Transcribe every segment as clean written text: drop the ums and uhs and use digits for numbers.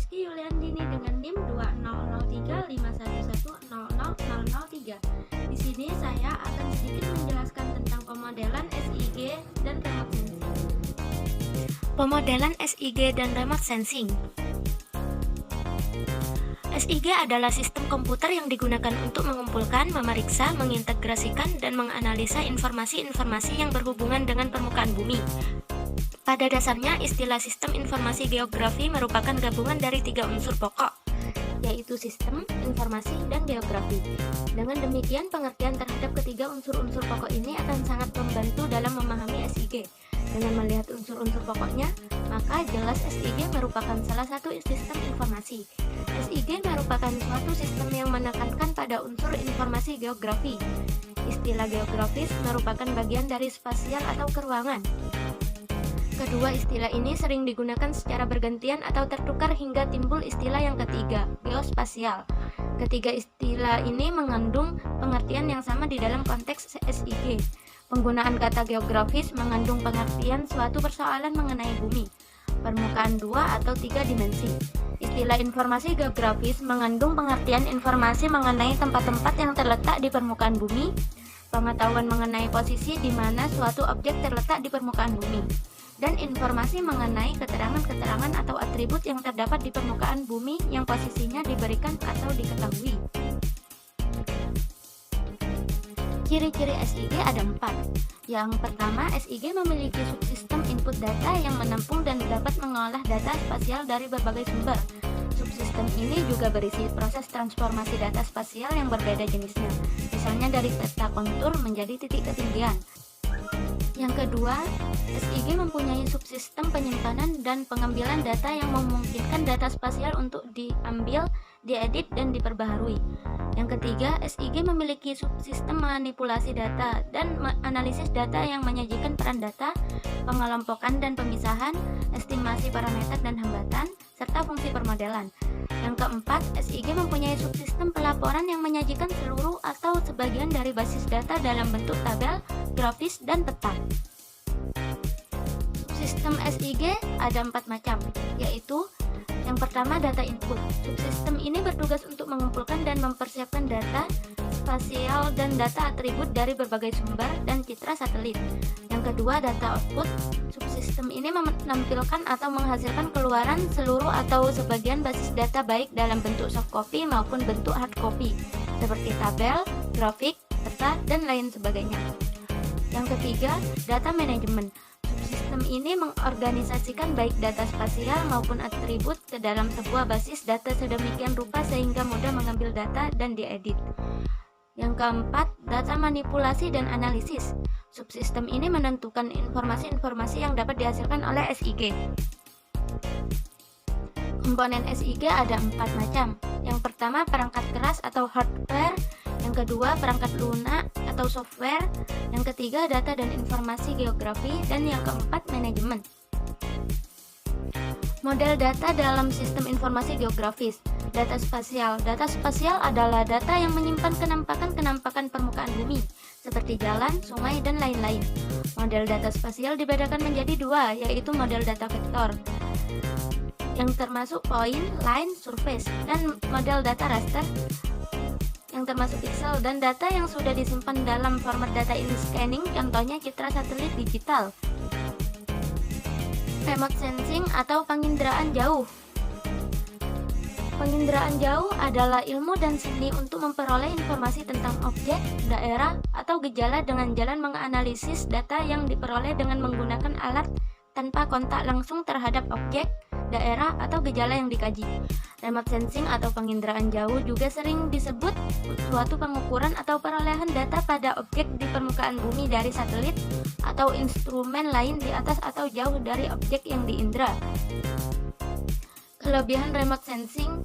Rizky Yuliandini dengan NIM 200351100003. Di sini saya akan sedikit menjelaskan tentang pemodelan SIG dan remote sensing. Pemodelan SIG dan remote sensing. SIG adalah sistem komputer yang digunakan untuk mengumpulkan, memeriksa, mengintegrasikan, dan menganalisa informasi-informasi yang berhubungan dengan permukaan bumi. Pada dasarnya, istilah sistem informasi geografi merupakan gabungan dari 3 unsur pokok, yaitu sistem, informasi, dan geografi. Dengan demikian, pengertian terhadap ketiga unsur-unsur pokok ini akan sangat membantu dalam memahami SIG. Dengan melihat unsur-unsur pokoknya, maka jelas SIG merupakan salah satu sistem informasi. SIG merupakan suatu sistem yang menekankan pada unsur informasi geografi. Istilah geografis merupakan bagian dari spasial atau keruangan. Kedua istilah ini sering digunakan secara bergantian atau tertukar hingga timbul istilah yang ketiga, geospasial. Ketiga istilah ini mengandung pengertian yang sama di dalam konteks SIG. Penggunaan kata geografis mengandung pengertian suatu persoalan mengenai bumi, permukaan 2 atau 3 dimensi. Istilah informasi geografis mengandung pengertian informasi mengenai tempat-tempat yang terletak di permukaan bumi, pengetahuan mengenai posisi di mana suatu objek terletak di permukaan bumi, dan informasi mengenai keterangan-keterangan atau atribut yang terdapat di permukaan bumi yang posisinya diberikan atau diketahui. Ciri-ciri SIG ada 4. Yang pertama, SIG memiliki subsistem input data yang menampung dan dapat mengolah data spasial dari berbagai sumber. Subsistem ini juga berisi proses transformasi data spasial yang berbeda jenisnya, misalnya dari peta kontur menjadi titik ketinggian. Yang kedua, SIG mempunyai subsistem penyimpanan dan pengambilan data yang memungkinkan data spasial untuk diambil, diedit, dan diperbaharui. Yang ketiga, SIG memiliki subsistem manipulasi data dan analisis data yang menyajikan peran data, pengelompokan dan pemisahan, estimasi parameter dan hambatan, serta fungsi permodelan. Yang keempat, SIG mempunyai subsistem pelaporan yang menyajikan seluruh atau sebagian dari basis data dalam bentuk tabel, grafis, dan peta. Subsistem SIG ada 4 macam, yaitu yang pertama, data input. Subsistem ini bertugas untuk mengumpulkan dan mempersiapkan data spasial dan data atribut dari berbagai sumber dan citra satelit. Yang kedua, data output. Subsistem ini menampilkan atau menghasilkan keluaran seluruh atau sebagian basis data baik dalam bentuk soft copy maupun bentuk hard copy, seperti tabel, grafik, peta, dan lain sebagainya. Yang ketiga, data manajemen. Subsistem ini mengorganisasikan baik data spasial maupun atribut ke dalam sebuah basis data sedemikian rupa sehingga mudah mengambil data dan diedit. Yang keempat, data manipulasi dan analisis. Subsistem ini menentukan informasi-informasi yang dapat dihasilkan oleh SIG. Komponen SIG ada 4 macam. Yang pertama, perangkat keras atau hardware. Yang kedua, perangkat lunak atau software. Yang ketiga, data dan informasi geografi. Dan yang keempat, manajemen. Model data dalam sistem informasi geografis. Data spasial. Data spasial adalah data yang menyimpan kenampakan-kenampakan permukaan bumi, seperti jalan, sungai, dan lain-lain. Model data spasial dibedakan menjadi 2, yaitu model data vektor, yang termasuk point, line, surface, dan model data raster, yang termasuk pixel, dan data yang sudah disimpan dalam format data in scanning, contohnya citra satelit digital. Remote sensing atau penginderaan jauh. Penginderaan jauh adalah ilmu dan seni untuk memperoleh informasi tentang objek, daerah, atau gejala dengan jalan menganalisis data yang diperoleh dengan menggunakan alat tanpa kontak langsung terhadap objek, daerah, atau gejala yang dikaji. Remote sensing atau penginderaan jauh juga sering disebut suatu pengukuran atau perolehan data pada objek di permukaan bumi dari satelit atau instrumen lain di atas atau jauh dari objek yang diindra. Kelebihan remote sensing: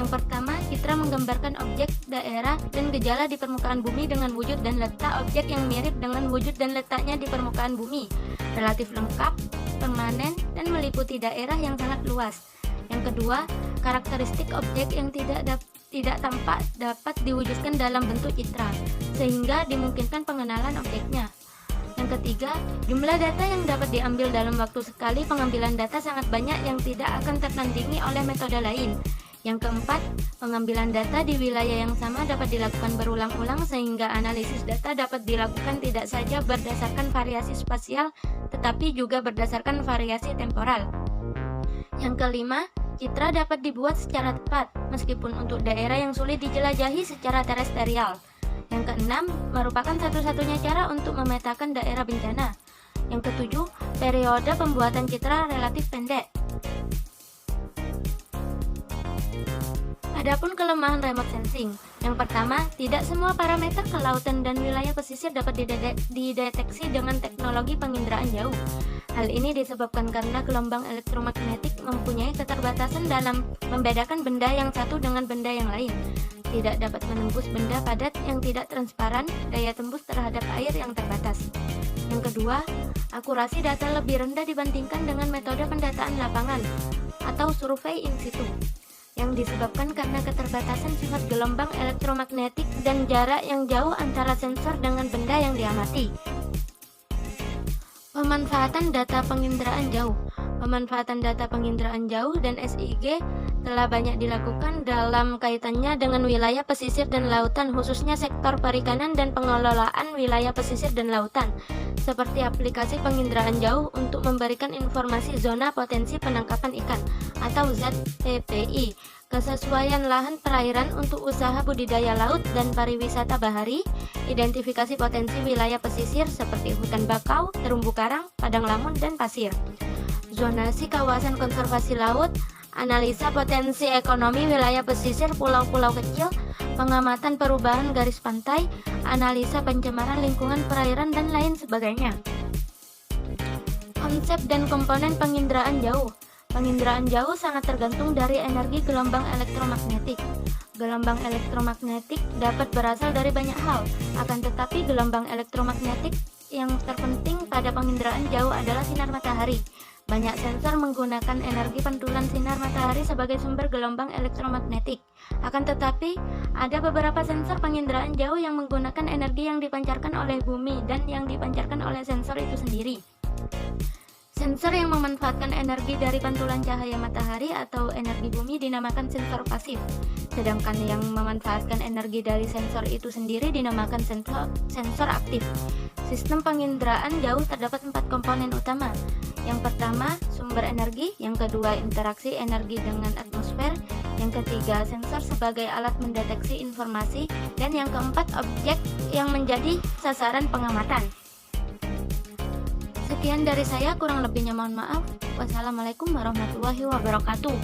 yang pertama, citra menggambarkan objek, daerah, dan gejala di permukaan bumi dengan wujud dan letak objek yang mirip dengan wujud dan letaknya di permukaan bumi, relatif lengkap, permanen, dan meliputi daerah yang sangat luas. Yang kedua, karakteristik objek yang tidak tampak dapat diwujudkan dalam bentuk citra, sehingga dimungkinkan pengenalan objeknya. Yang ketiga, jumlah data yang dapat diambil dalam waktu sekali pengambilan data sangat banyak yang tidak akan tertandingi oleh metode lain. Yang keempat, pengambilan data di wilayah yang sama dapat dilakukan berulang-ulang sehingga analisis data dapat dilakukan tidak saja berdasarkan variasi spasial, tetapi juga berdasarkan variasi temporal. Yang kelima, citra dapat dibuat secara tepat, meskipun untuk daerah yang sulit dijelajahi secara terestrial. Yang keenam, merupakan satu-satunya cara untuk memetakan daerah bencana. Yang ketujuh, periode pembuatan citra relatif pendek. Adapun kelemahan remote sensing, yang pertama, tidak semua parameter kelautan dan wilayah pesisir dapat dideteksi dengan teknologi penginderaan jauh. Hal ini disebabkan karena gelombang elektromagnetik mempunyai keterbatasan dalam membedakan benda yang satu dengan benda yang lain. Tidak dapat menembus benda padat yang tidak transparan, daya tembus terhadap air yang terbatas. Yang kedua, akurasi data lebih rendah dibandingkan dengan metode pendataan lapangan atau survei in situ, yang disebabkan karena keterbatasan sifat gelombang elektromagnetik dan jarak yang jauh antara sensor dengan benda yang diamati. Pemanfaatan data penginderaan jauh. Pemanfaatan data penginderaan jauh dan SIG telah banyak dilakukan dalam kaitannya dengan wilayah pesisir dan lautan, khususnya sektor perikanan dan pengelolaan wilayah pesisir dan lautan, seperti aplikasi penginderaan jauh untuk memberikan informasi zona potensi penangkapan ikan atau ZPPI, kesesuaian lahan perairan untuk usaha budidaya laut dan pariwisata bahari, identifikasi potensi wilayah pesisir seperti hutan bakau, terumbu karang, padang lamun, dan pasir, zonasi kawasan konservasi laut, analisa potensi ekonomi wilayah pesisir pulau-pulau kecil, pengamatan perubahan garis pantai, analisa pencemaran lingkungan perairan, dan lain sebagainya. Konsep dan komponen penginderaan jauh. Penginderaan jauh sangat tergantung dari energi gelombang elektromagnetik. Gelombang elektromagnetik dapat berasal dari banyak hal, akan tetapi gelombang elektromagnetik yang terpenting pada penginderaan jauh adalah sinar matahari. Banyak sensor menggunakan energi pantulan sinar matahari sebagai sumber gelombang elektromagnetik. Akan tetapi, ada beberapa sensor penginderaan jauh yang menggunakan energi yang dipancarkan oleh bumi dan yang dipancarkan oleh sensor itu sendiri. Sensor yang memanfaatkan energi dari pantulan cahaya matahari atau energi bumi dinamakan sensor pasif, sedangkan yang memanfaatkan energi dari sensor itu sendiri dinamakan sensor aktif. Sistem penginderaan jauh terdapat 4 komponen utama. Yang pertama, sumber energi. Yang kedua, interaksi energi dengan atmosfer. Yang ketiga, sensor sebagai alat mendeteksi informasi. Dan yang keempat, objek yang menjadi sasaran pengamatan. Sekian dari saya, kurang lebihnya mohon maaf. Wassalamualaikum warahmatullahi wabarakatuh.